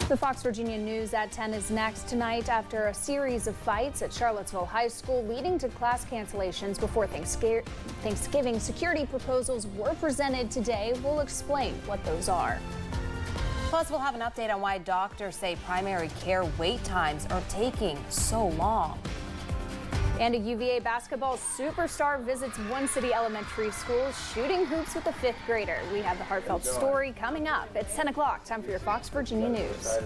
The Fox Virginia News at 10 is next. Tonight, after a series of fights at Charlottesville High School leading to class cancellations before Thanksgiving, security proposals were presented today. We'll explain what those are. Plus, we'll have an update on why doctors say primary care wait times are taking so long. And a UVA basketball superstar visits One City Elementary School shooting hoops with a fifth grader. We have the heartfelt story coming up. It's 10 o'clock. Time for your Fox Virginia News.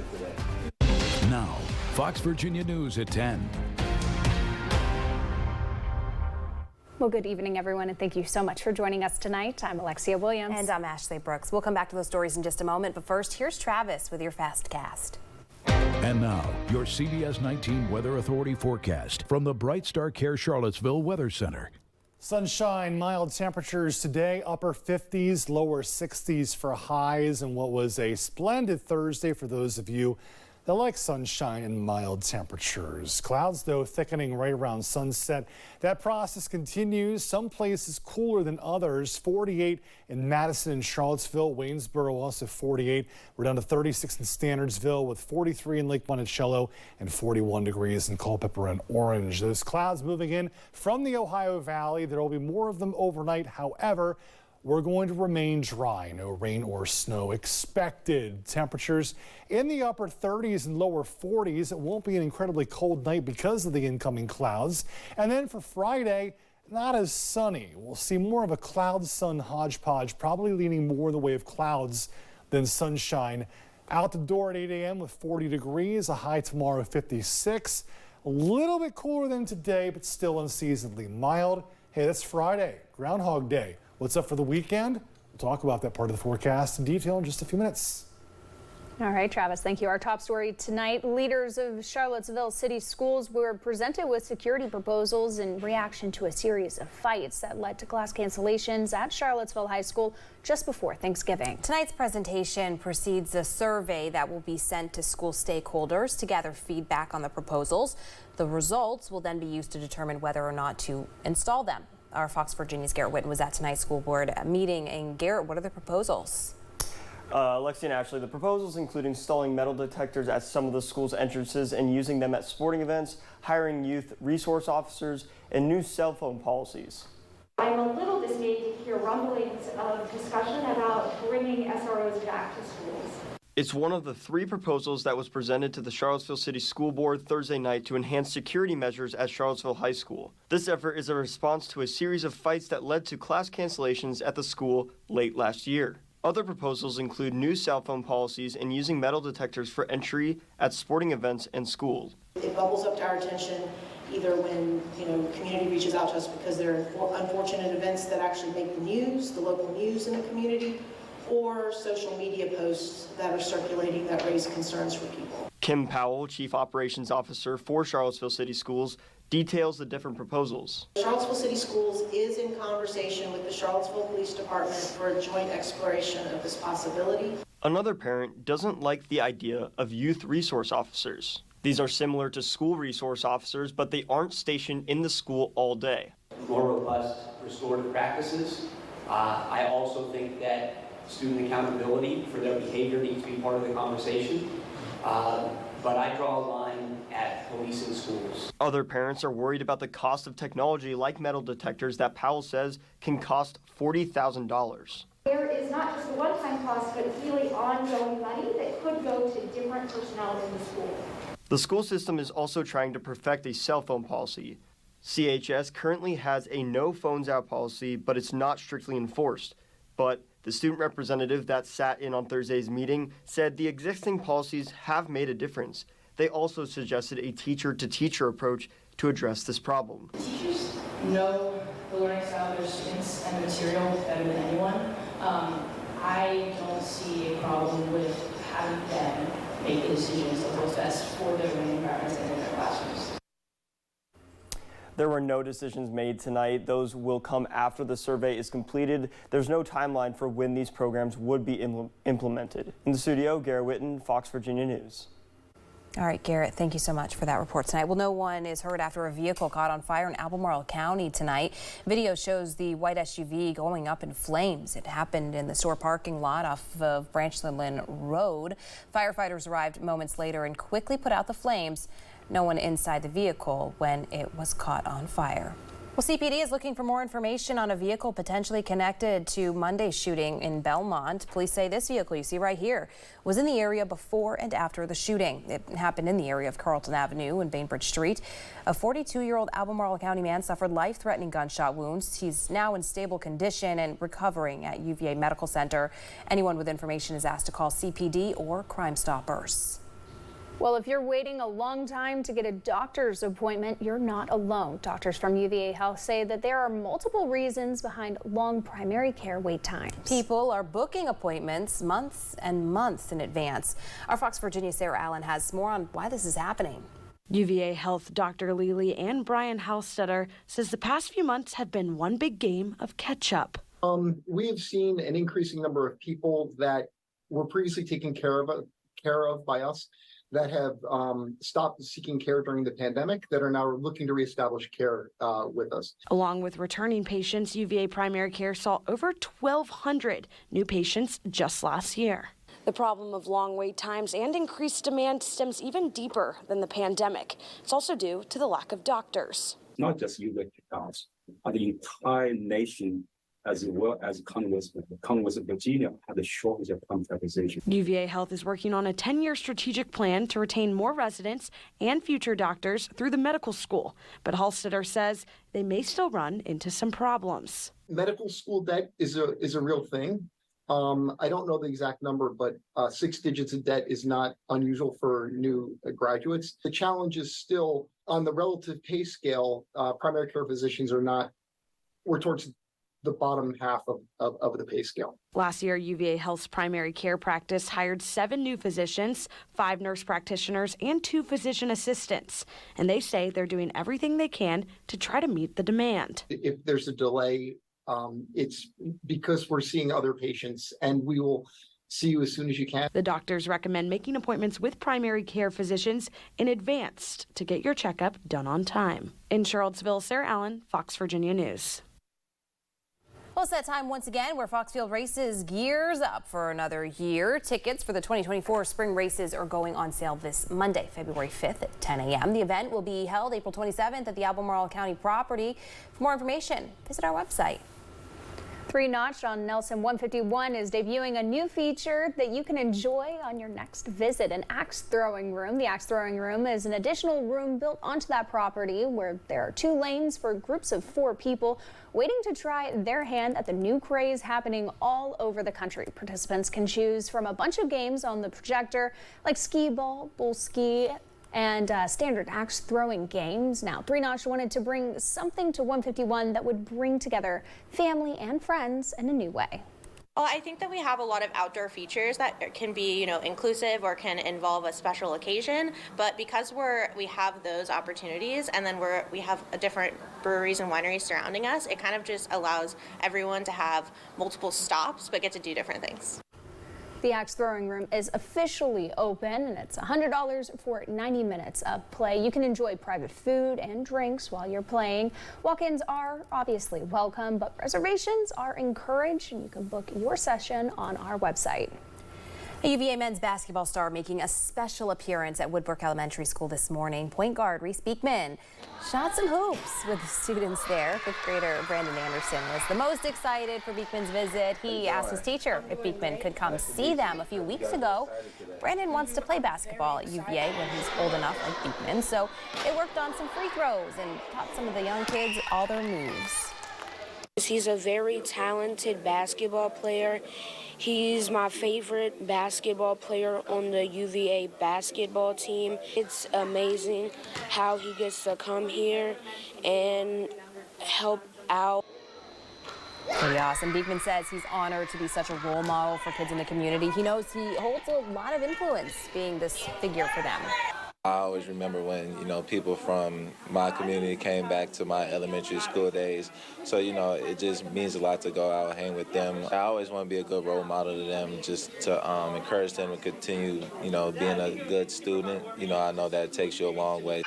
Now, Fox Virginia News at 10. Well, good evening, everyone, and thank you so much for joining us tonight. I'm Alexia Williams. And I'm Ashley Brooks. We'll come back to those stories in just a moment. But first, here's Travis with your Fast Cast. And now, your CBS 19 Weather Authority forecast from the Bright Star Care Charlottesville Weather Center. Sunshine, mild temperatures today, upper 50s, lower 60s for highs, and what was a splendid Thursday for those of you that like sunshine and mild temperatures. Clouds, though, thickening right around sunset. That process continues. Some places cooler than others. 48 in Madison and Charlottesville. Waynesboro also 48. We're down to 36 in Standardsville with 43 in Lake Monticello and 41 degrees in Culpeper and Orange. Those clouds moving in from the Ohio Valley. There will be more of them overnight. However, we're going to remain dry. No rain or snow expected. Temperatures in the upper 30s and lower 40s. It won't be an incredibly cold night because of the incoming clouds. And then for Friday, not as sunny. We'll see more of a cloud-sun hodgepodge, probably leaning more in the way of clouds than sunshine. Out the door at 8 a.m. with 40 degrees. A high tomorrow 56. A little bit cooler than today, but still unseasonably mild. Hey, that's Friday, Groundhog Day. What's up for the weekend? We'll talk about that part of the forecast in detail in just a few minutes. All right, Travis, thank you. Our top story tonight, leaders of Charlottesville City Schools were presented with security proposals in reaction to a series of fights that led to class cancellations at Charlottesville High School just before Thanksgiving. Tonight's presentation precedes a survey that will be sent to school stakeholders to gather feedback on the proposals. The results will then be used to determine whether or not to install them. Our Fox Virginia's Garrett Witten was at tonight's school board meeting. And Garrett, what are the proposals? Lexi and Ashley, the proposals include installing metal detectors at some of the school's entrances and using them at sporting events, hiring youth resource officers, and new cell phone policies. I'm a little dismayed to hear rumblings of discussion about bringing SROs back to schools. It's one of the three proposals that was presented to the Charlottesville City School Board Thursday night to enhance security measures at Charlottesville High School. This effort is a response to a series of fights that led to class cancellations at the school late last year. Other proposals include new cell phone policies and using metal detectors for entry at sporting events and schools. It bubbles up to our attention either when community reaches out to us because there are unfortunate events that actually make the news, the local news in the community, or social media posts that are circulating that raise concerns for people. Kim Powell, Chief Operations Officer for Charlottesville City Schools, details the different proposals. Charlottesville City Schools is in conversation with the Charlottesville Police Department for a joint exploration of this possibility. Another parent doesn't like the idea of youth resource officers. These are similar to school resource officers, but they aren't stationed in the school all day. More robust restorative practices. I also think that student accountability for their behavior needs to be part of the conversation. But I draw a line at policing schools. Other parents are worried about the cost of technology like metal detectors that Powell says can cost $40,000. There is not just a one-time cost, but it's really ongoing money that could go to different personnel in the school. The school system is also trying to perfect a cell phone policy. CHS currently has a no phones out policy, but it's not strictly enforced. But the student representative that sat in on Thursday's meeting said the existing policies have made a difference. They also suggested a teacher-to-teacher approach to address this problem. Teachers know the learning style of their students and the material better than anyone. I don't see a problem with having them make the decisions of what's best for their learning environments and in their classrooms. There were no decisions made tonight. Those will come after the survey is completed. There's no timeline for when these programs would be implemented. In the studio, Garrett Witten, Fox Virginia News. All right, Garrett, thank you so much for that report tonight. Well, no one is hurt after a vehicle caught on fire in Albemarle County tonight. Video shows the white SUV going up in flames. It happened in the store parking lot off of Branchland Road. Firefighters arrived moments later and quickly put out the flames. No one inside the vehicle when it was caught on fire. Well, CPD is looking for more information on a vehicle potentially connected to Monday's shooting in Belmont. Police say this vehicle you see right here was in the area before and after the shooting. It happened in the area of Carlton Avenue and Bainbridge Street. A 42-year-old Albemarle County man suffered life-threatening gunshot wounds. He's now in stable condition and recovering at UVA Medical Center. Anyone with information is asked to call CPD or Crime Stoppers. Well, if you're waiting a long time to get a doctor's appointment, you're not alone. Doctors from UVA Health say that there are multiple reasons behind long primary care wait times. People are booking appointments months and months in advance. Our Fox Virginia Sarah Allen has more on why this is happening. UVA Health Dr. Lely and Brian Halstetter says the past few months have been one big game of catch up. We have seen an increasing number of people that were previously taken care of by us that have stopped seeking care during the pandemic that are now looking to reestablish care with us. Along with returning patients, UVA Primary Care saw over 1,200 new patients just last year. The problem of long wait times and increased demand stems even deeper than the pandemic. It's also due to the lack of doctors. Not just UVA Health, the entire nation, as well as Commonwealth of Virginia, had a shortage of contractization. UVA Health is working on a 10-year strategic plan to retain more residents and future doctors through the medical school. But Halstetter says they may still run into some problems. Medical school debt is a real thing. I don't know the exact number, but 6 digits of debt is not unusual for new graduates. The challenge is still on the relative pay scale. Primary care physicians we're towards the bottom half of the pay scale. Last year, UVA Health's primary care practice hired 7 new physicians, 5 nurse practitioners, and 2 physician assistants. And they say they're doing everything they can to try to meet the demand. If there's a delay, it's because we're seeing other patients, and we will see you as soon as you can. The doctors recommend making appointments with primary care physicians in advance to get your checkup done on time. In Charlottesville, Sarah Allen, Fox Virginia News. Well, it's that time once again where Foxfield Races gears up for another year. Tickets for the 2024 spring races are going on sale this Monday, February 5th at 10 a.m. The event will be held April 27th at the Albemarle County property. For more information, visit our website. 3 Notch on Nelson 151 is debuting a new feature that you can enjoy on your next visit, an axe throwing room. The axe throwing room is an additional room built onto that property where there are 2 lanes for groups of 4 people waiting to try their hand at the new craze happening all over the country. Participants can choose from a bunch of games on the projector like skee ball, bull ski, and standard axe throwing games. Now, 3 Notch wanted to bring something to 151 that would bring together family and friends in a new way. Well, I think that we have a lot of outdoor features that can be, inclusive or can involve a special occasion. But because we have those opportunities, and then we have different breweries and wineries surrounding us, it kind of just allows everyone to have multiple stops but get to do different things. The axe throwing room is officially open, and it's $100 for 90 minutes of play. You can enjoy private food and drinks while you're playing. Walk-ins are obviously welcome, but reservations are encouraged, and you can book your session on our website. A UVA men's basketball star making a special appearance at Woodbrook Elementary School this morning. Point guard Reese Beekman shot some hoops with students there. 5th grader Brandon Anderson was the most excited for Beekman's visit. He asked his teacher if Beekman could come see them a few weeks ago. Brandon wants to play basketball at UVA when he's old enough like Beekman, so they worked on some free throws and taught some of the young kids all their moves. He's a very talented basketball player. He's my favorite basketball player on the UVA basketball team. It's amazing how he gets to come here and help out. Pretty awesome. Beekman says he's honored to be such a role model for kids in the community. He knows he holds a lot of influence being this figure for them. I always remember when, people from my community came back to my elementary school days. So, it just means a lot to go out and hang with them. I always want to be a good role model to them, just to encourage them to continue, being a good student. I know that it takes you a long way.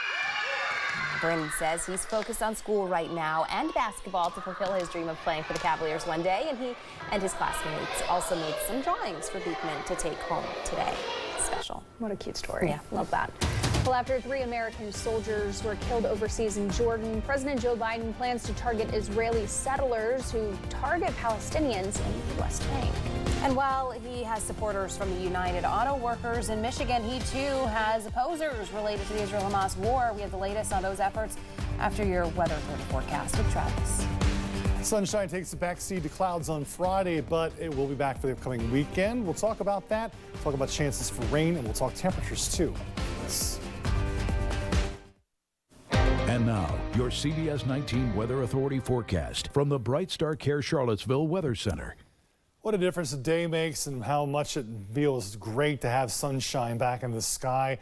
Brandon says he's focused on school right now and basketball to fulfill his dream of playing for the Cavaliers one day, and he and his classmates also made some drawings for Beekman to take home today. Special. What a cute story. Yeah. Love that. Well, after 3 American soldiers were killed overseas in Jordan, President Joe Biden plans to target Israeli settlers who target Palestinians in the West Bank. And while he has supporters from the United Auto Workers in Michigan, he too has opposers related to the Israel-Hamas war. We have the latest on those efforts after your weather forecast with Travis. Sunshine takes a backseat to clouds on Friday, but it will be back for the upcoming weekend. We'll talk about that, talk about chances for rain, and we'll talk temperatures too. And now, your CBS 19 Weather Authority forecast from the Bright Star Care Charlottesville Weather Center. What a difference a day makes and how much it feels great to have sunshine back in the sky.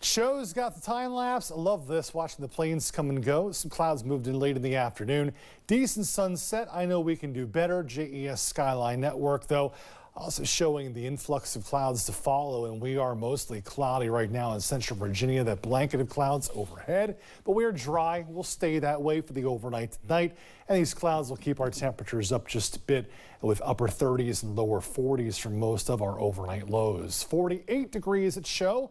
Show's got the time lapse. I love this, watching the planes come and go. Some clouds moved in late in the afternoon. Decent sunset. I know we can do better. JES Skyline Network, though, also showing the influx of clouds to follow, and we are mostly cloudy right now in central Virginia. That blanket of clouds overhead, but we are dry. We'll stay that way for the overnight tonight, and these clouds will keep our temperatures up just a bit with upper 30s and lower 40s for most of our overnight lows. 48 degrees at Show.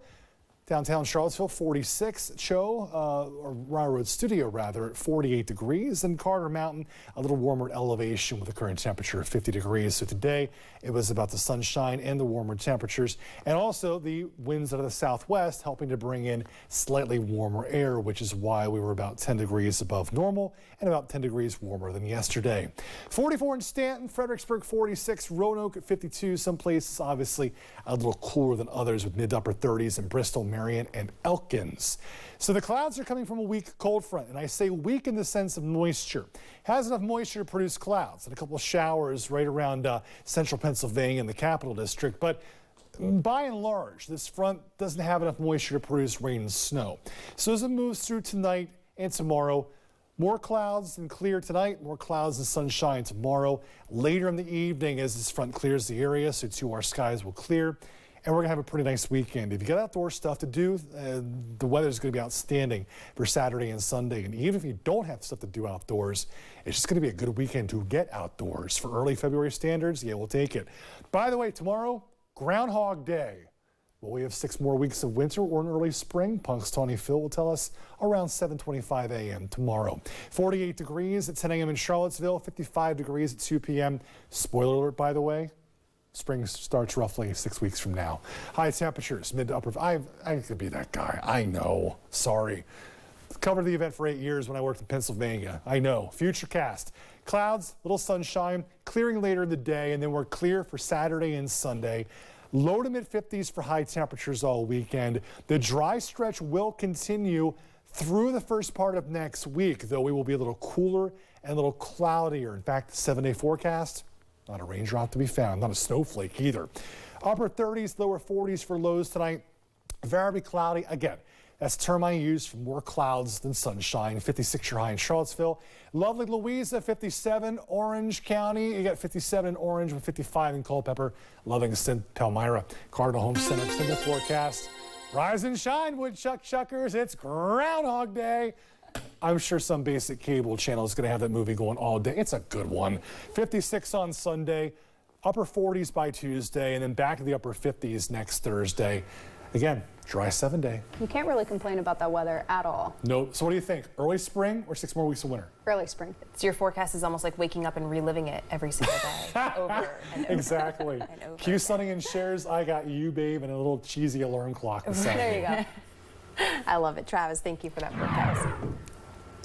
Downtown Charlottesville, 46 at Show, or Railroad Studio rather, at 48 degrees. And Carter Mountain, a little warmer at elevation with a current temperature of 50 degrees. So today it was about the sunshine and the warmer temperatures, and also the winds out of the southwest helping to bring in slightly warmer air, which is why we were about 10 degrees above normal and about 10 degrees warmer than yesterday. 44 in Stanton, Fredericksburg 46, Roanoke at 52. Some places obviously a little cooler than others with mid to upper 30s in Bristol, Marion, and Elkins. So the clouds are coming from a weak cold front, and I say weak in the sense of moisture. Has enough moisture to produce clouds and a couple of showers right around central Pennsylvania and the Capital District, but by and large, this front doesn't have enough moisture to produce rain and snow. So as it moves through tonight and tomorrow, more clouds and clear tonight, more clouds and sunshine tomorrow. Later in the evening, as this front clears the area, so too our skies will clear. And we're going to have a pretty nice weekend. If you got outdoor stuff to do, the weather's going to be outstanding for Saturday and Sunday. And even if you don't have stuff to do outdoors, it's just going to be a good weekend to get outdoors. For early February standards, yeah, we'll take it. By the way, tomorrow, Groundhog Day. Will we have 6 more weeks of winter or an early spring? Punxsutawney Phil will tell us around 7:25 a.m. tomorrow. 48 degrees at 10 a.m. in Charlottesville, 55 degrees at 2 p.m. Spoiler alert, by the way. Spring starts roughly 6 weeks from now. High temperatures, mid to upper. I could be that guy. I know. Sorry. Covered the event for 8 years when I worked in Pennsylvania. I know. Futurecast. Clouds, little sunshine, clearing later in the day, and then we're clear for Saturday and Sunday. Low to mid 50s for high temperatures all weekend. The dry stretch will continue through the first part of next week, though we will be a little cooler and a little cloudier. In fact, the 7-day forecast, not a raindrop to be found, not a snowflake either. Upper 30s, lower 40s for lows tonight. Very cloudy. Again, that's a term I use for more clouds than sunshine. 56 your high in Charlottesville. Lovely Louisa, 57. Orange County, you got 57 in Orange with 55 in Culpeper. Livingston, Palmyra. Cardinal Home Center extended forecast. Rise and shine, woodchuck chuckers. It's Groundhog Day. I'm sure some basic cable channel is going to have that movie going all day. It's a good one. 56 on Sunday, upper 40s by Tuesday, and then back to the upper 50s next Thursday. Again, dry 7-day. You can't really complain about that weather at all. No. So what do you think? Early spring or 6 more weeks of winter? Early spring. So your forecast is almost like waking up and reliving it every single day. Over and over. Exactly. And over Q Sunning and shares, I got you, babe, and a little cheesy alarm clock. There you go. I love it. Travis, thank you for that forecast.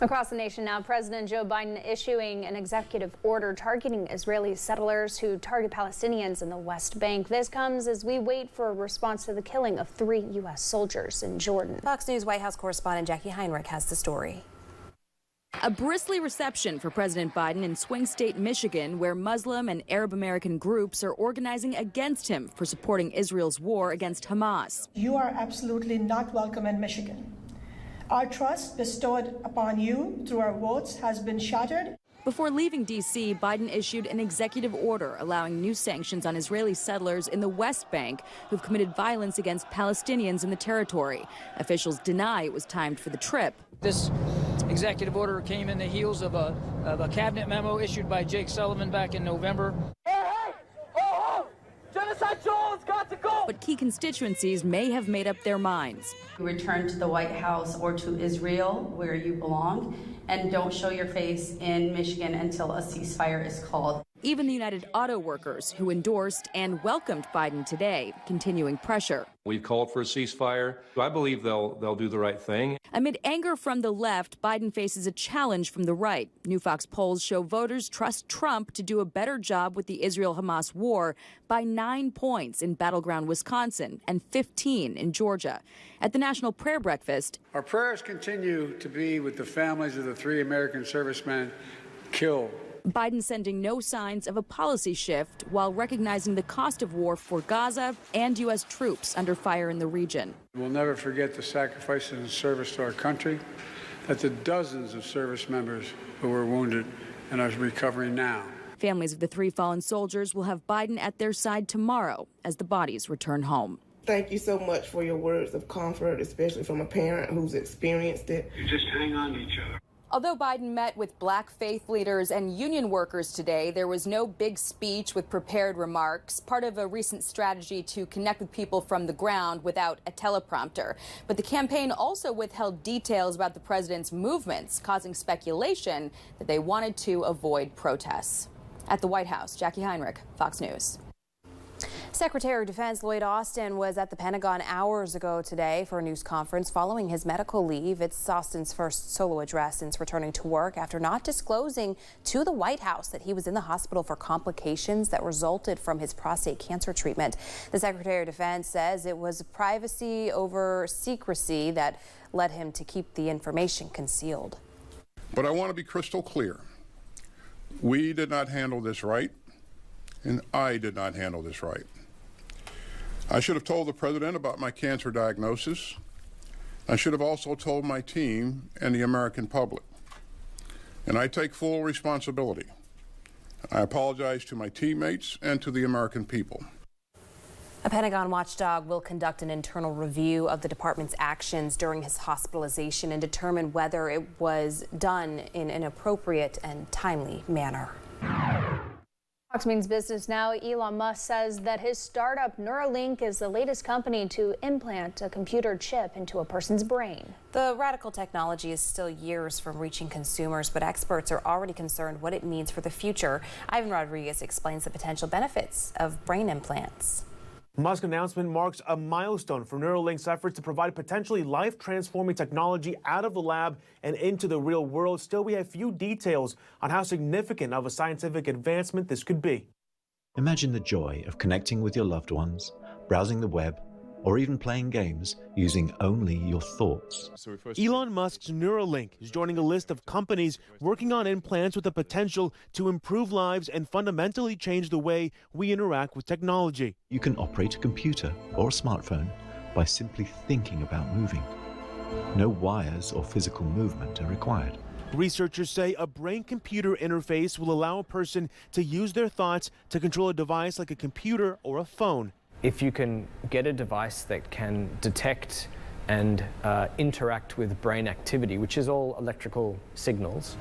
Across the nation now, President Joe Biden issuing an executive order targeting Israeli settlers who target Palestinians in the West Bank. This comes as we wait for a response to the killing of 3 U.S. soldiers in Jordan. Fox News White House correspondent Jackie Heinrich has the story. A bristly reception for President Biden in swing state Michigan, where Muslim and Arab American groups are organizing against him for supporting Israel's war against Hamas. You are absolutely not welcome in Michigan. Our trust bestowed upon you through our votes has been shattered. Before leaving D.C., Biden issued an executive order allowing new sanctions on Israeli settlers in the West Bank who've committed violence against Palestinians in the territory. Officials deny it was timed for the trip. This executive order came in the heels of a cabinet memo issued by Jake Sullivan back in November. Genocide Joel's got to go! But key constituencies may have made up their minds. Return to the White House or to Israel, where you belong, and don't show your face in Michigan until a ceasefire is called. Even the United Auto Workers, who endorsed and welcomed Biden today, continuing pressure. We've called for a ceasefire. I believe they'll do the right thing. Amid anger from the left, Biden faces a challenge from the right. New Fox polls show voters trust Trump to do a better job with the Israel-Hamas war by 9 points in battleground Wisconsin and 15 in Georgia. At the National Prayer Breakfast, our prayers continue to be with the families of the 3 American servicemen killed. Biden sending no signs of a policy shift while recognizing the cost of war for Gaza and U.S. troops under fire in the region. We'll never forget the sacrifices and service to our country, that the dozens of service members who were wounded and are recovering now. Families of the 3 fallen soldiers will have Biden at their side tomorrow as the bodies return home. Thank you so much for your words of comfort, especially from a parent who's experienced it. You just hang on to each other. Although Biden met with black faith leaders and union workers today, there was no big speech with prepared remarks, part of a recent strategy to connect with people from the ground without a teleprompter. But the campaign also withheld details about the president's movements, causing speculation that they wanted to avoid protests. At the White House, Jackie Heinrich, Fox News. Secretary of Defense Lloyd Austin was at the Pentagon hours ago today for a news conference following his medical leave. It's Austin's first solo address since returning to work after not disclosing to the White House that he was in the hospital for complications that resulted from his prostate cancer treatment. The Secretary of Defense says it was privacy over secrecy that led him to keep the information concealed. But I want to be crystal clear. We did not handle this right, and I did not handle this right. I should have told the president about my cancer diagnosis. I should have also told my team and the American public. And I take full responsibility. I apologize to my teammates and to the American people. A Pentagon watchdog will conduct an internal review of the department's actions during his hospitalization and determine whether it was done in an appropriate and timely manner. Fox means business now. Elon Musk says that his startup Neuralink is the latest company to implant a computer chip into a person's brain. The radical technology is still years from reaching consumers, but experts are already concerned what it means for the future. Ivan Rodriguez explains the potential benefits of brain implants. Musk's announcement marks a milestone for Neuralink's efforts to provide potentially life-transforming technology out of the lab and into the real world. Still, we have few details on how significant of a scientific advancement this could be. Imagine the joy of connecting with your loved ones, browsing the web, or even playing games using only your thoughts. Elon Musk's Neuralink is joining a list of companies working on implants with the potential to improve lives and fundamentally change the way we interact with technology. You can operate a computer or a smartphone by simply thinking about moving. No wires or physical movement are required. Researchers say a brain-computer interface will allow a person to use their thoughts to control a device like a computer or a phone. If you can get a device that can detect and interact with brain activity, which is all electrical signals,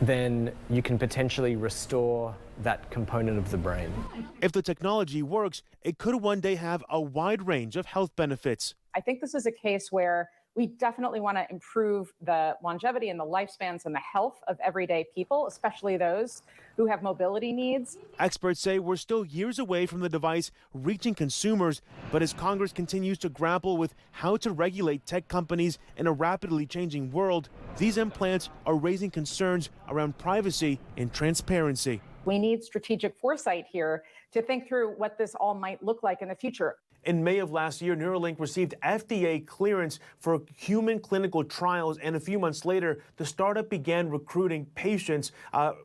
then you can potentially restore that component of the brain. If the technology works, it could one day have a wide range of health benefits. I think this is a case where we definitely want to improve the longevity and the lifespans and the health of everyday people, especially those who have mobility needs. Experts say we're still years away from the device reaching consumers, but as Congress continues to grapple with how to regulate tech companies in a rapidly changing world, these implants are raising concerns around privacy and transparency. We need strategic foresight here to think through what this all might look like in the future. In May of last year, Neuralink received FDA clearance for human clinical trials, and a few months later, the startup began recruiting patients,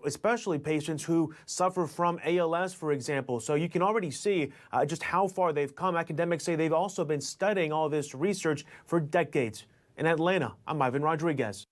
especially patients who suffer from ALS, for example. So you can already see just how far they've come. Academics say they've also been studying all this research for decades. In Atlanta, I'm Ivan Rodriguez.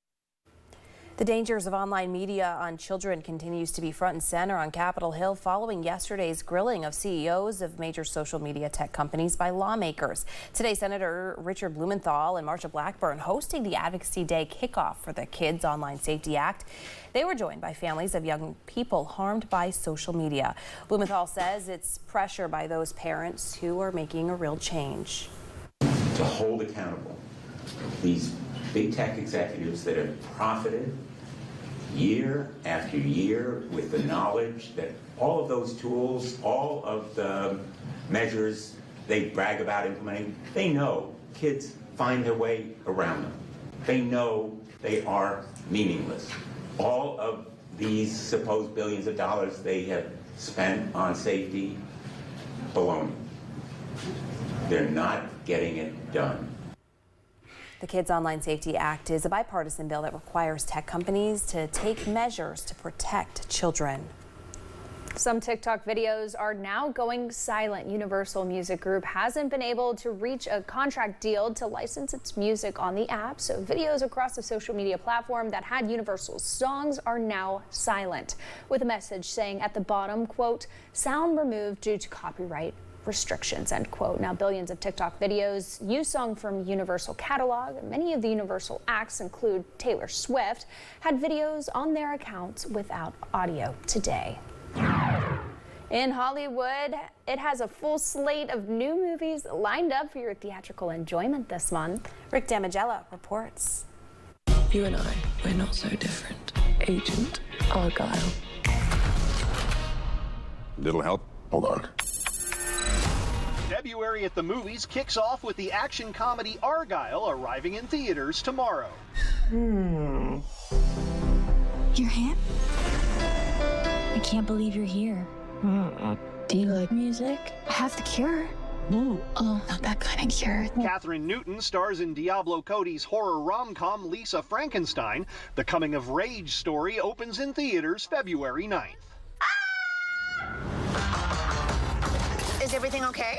The dangers of online media on children continues to be front and center on Capitol Hill following yesterday's grilling of CEOs of major social media tech companies by lawmakers. Today, Senator Richard Blumenthal and Marsha Blackburn hosting the Advocacy Day kickoff for the Kids Online Safety Act. They were joined by families of young people harmed by social media. Blumenthal says it's pressure by those parents who are making a real change. To hold accountable these big tech executives that have profited year after year with the knowledge that all of those tools, all of the measures they brag about implementing, they know kids find their way around them. They know they are meaningless. All of these supposed billions of dollars they have spent on safety, baloney. They're not getting it done. The Kids Online Safety Act is a bipartisan bill that requires tech companies to take measures to protect children. Some TikTok videos are now going silent. Universal Music Group hasn't been able to reach a contract deal to license its music on the app, so videos across the social media platform that had Universal's songs are now silent, with a message saying at the bottom, quote, "Sound removed due to copyright restrictions," end quote. Now, billions of TikTok videos use songs from Universal catalog. Many of the Universal acts include Taylor Swift, had videos on their accounts without audio today. In Hollywood, it has a full slate of new movies lined up for your theatrical enjoyment this month. Rick Damigella reports. You and I, we're not so different. Agent Argyle. Little help? Hold on. February at the movies kicks off with the action comedy Argyle arriving in theaters tomorrow. You're him? I can't believe you're here. Do you like music? I have the Cure. Ooh. Oh, not that kind of Cure. Catherine Newton stars in Diablo Cody's horror rom-com Lisa Frankenstein. The coming-of-age story opens in theaters February 9th. Is everything okay?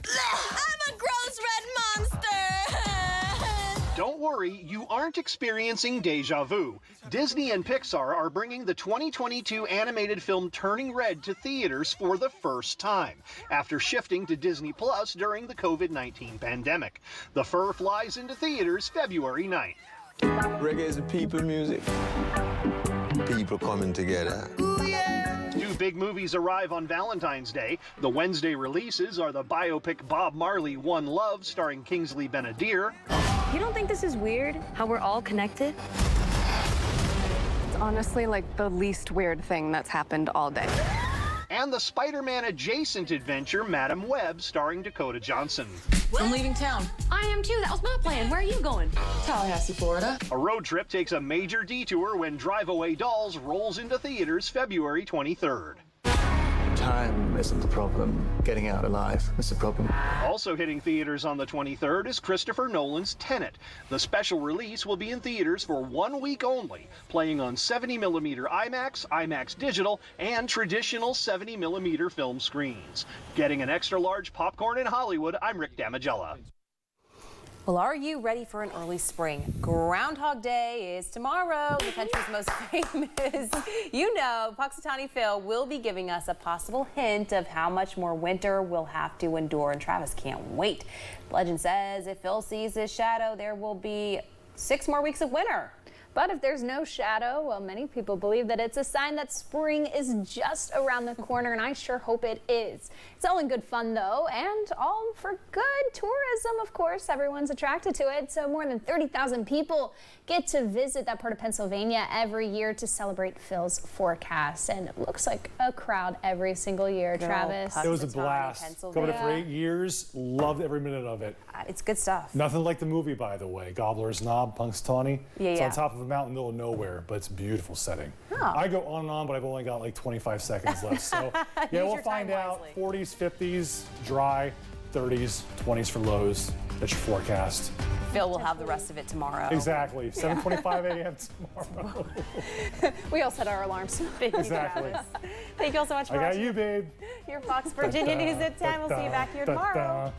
I'm a gross red monster! Don't worry, you aren't experiencing deja vu. Disney and Pixar are bringing the 2022 animated film Turning Red to theaters for the first time, after shifting to Disney Plus during the COVID-19 pandemic. The Fur flies into theaters February 9th. Reggae is a people music. People coming together. Two big movies arrive on Valentine's Day. The Wednesday releases are the biopic Bob Marley, One Love, starring Kingsley Ben-Adir. You don't think this is weird, how we're all connected? It's honestly like the least weird thing that's happened all day. And the Spider-Man adjacent adventure Madam Web, starring Dakota Johnson. I'm leaving town. I am too. That was my plan. Where are you going? Tallahassee, Florida. A road trip takes a major detour when Drive Away Dolls rolls into theaters February 23rd. Time isn't the problem. Getting out alive is the problem. Also hitting theaters on the 23rd is Christopher Nolan's Tenet. The special release will be in theaters for 1 week only, playing on 70mm IMAX, IMAX Digital, and traditional 70mm film screens. Getting an extra large popcorn in Hollywood, I'm Rick Damigella. Well, are you ready for an early spring? Groundhog Day is tomorrow. The country's most famous, Puxatawny Phil will be giving us a possible hint of how much more winter we'll have to endure, and Travis can't wait. Legend says if Phil sees his shadow, there will be 6 more weeks of winter. But if there's no shadow, well, many people believe that it's a sign that spring is just around the corner, and I sure hope it is. It's all in good fun, though, and all for good tourism, of course. Everyone's attracted to it, so more than 30,000 people get to visit that part of Pennsylvania every year to celebrate Phil's forecast, and it looks like a crowd every single year, Travis. It was a blast. Coming up for 8 years, loved every minute of it. It's good stuff. Nothing like the movie, by the way. Gobbler's Knob, Punxsutawney. Yeah, it's on top of a mountain in the middle of nowhere, but it's a beautiful setting. Oh. I go on and on, but I've only got like 25 seconds left. So yeah, we'll find out. 40s, 50s, dry, 30s, 20s for lows. That's your forecast. Phil will have the rest of it tomorrow. Exactly. 7:25 a.m. tomorrow. We all set our alarms. Exactly. Thank you all so much for I got watching. you, babe. Your Fox Virginia News at 10. We'll see you back here tomorrow.